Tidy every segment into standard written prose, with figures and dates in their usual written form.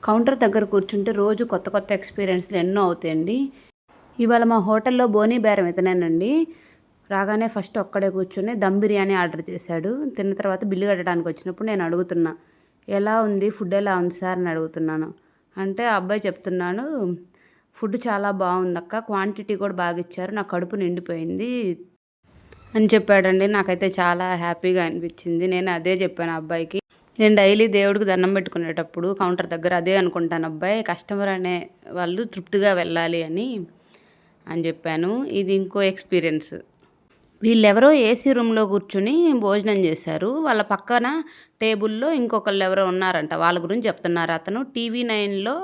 Counter దగ్గర కూర్చుంటే రోజు కొత్త కొత్త ఎక్స్పీరియన్స్లు ఎన్నో అవుతాయండి. ఇవాళ మా హోటల్లో బోనీ బేరం ఇతనేనండి. రాగానే ఫస్ట్ ఒక్కడే కూర్చొని దమ్ బిర్యానీ ఆర్డర్ చేశాడు. తిన్న తర్వాత బిల్లు కట్టడానికి వచ్చినప్పుడు నేను అడుగుతున్నా, ఎలా ఉంది, ఫుడ్ ఎలా ఉంది సార్ అని అడుగుతున్నాను. అంటే ఆ అబ్బాయి చెప్తున్నాను, ఫుడ్ చాలా బాగుందక్క, క్వాంటిటీ కూడా బాగా ఇచ్చారు, నా కడుపు నిండిపోయింది అని చెప్పాడండి. నాకైతే చాలా హ్యాపీగా అనిపించింది. నేను అదే చెప్పాను ఆ అబ్బాయికి. నేను డైలీ దేవుడికి దండం పెట్టుకునేటప్పుడు కౌంటర్ దగ్గర అదే అనుకుంటాను, అబ్బాయి కస్టమర్ అనే వాళ్ళు తృప్తిగా వెళ్ళాలి అని చెప్పాను. ఇది ఇంకో ఎక్స్పీరియన్స్. వీళ్ళెవరో ఏసీ రూమ్లో కూర్చుని భోజనం చేశారు. వాళ్ళ పక్కన టేబుల్లో ఇంకొకళ్ళు ఎవరో ఉన్నారంట. వాళ్ళ గురించి చెప్తున్నారు. అతను TV9లో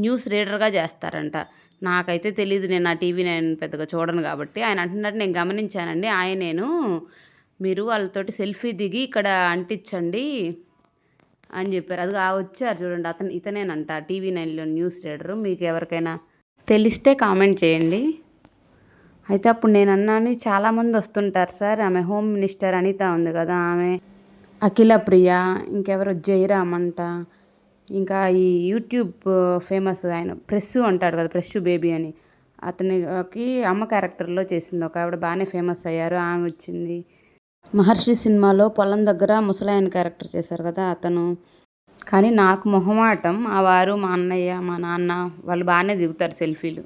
న్యూస్ రీడర్గా చేస్తారంట. నాకైతే తెలీదు, నేను ఆ TV9 పెద్దగా చూడను కాబట్టి. ఆయన అంటున్నట్టు నేను గమనించానండి. ఆయనేను, మీరు వాళ్ళతోటి సెల్ఫీ దిగి ఇక్కడ అంటించండి అని చెప్పారు. అది వచ్చారు చూడండి, ఇతనేనంట TV9లో న్యూస్ రీడరు. మీకు ఎవరికైనా తెలిస్తే కామెంట్ చేయండి. అయితే అప్పుడు నేను అన్నాను, చాలామంది వస్తుంటారు సార్, ఆమె హోమ్ మినిస్టర్ అనిత ఉంది కదా, ఆమె అఖిల ప్రియ, ఇంకెవరో జయరామ్ అంట, ఇంకా ఈ యూట్యూబ్ ఫేమస్ ఆయన ప్రెస్సు అంటాడు కదా, ప్రెస్సు బేబీ అని, అతనికి అమ్మ క్యారెక్టర్లో చేసింది ఒక ఆవిడ, బాగానే ఫేమస్ అయ్యారు, ఆమె వచ్చింది. మహర్షి సినిమాలో పొలం దగ్గర ముసలాయన క్యారెక్టర్ చేశారు కదా అతను. కానీ నాకు మొహమాటం, మా వారు, మా అన్నయ్య, మా నాన్న వాళ్ళు బాగానే దిగుతారు సెల్ఫీలు.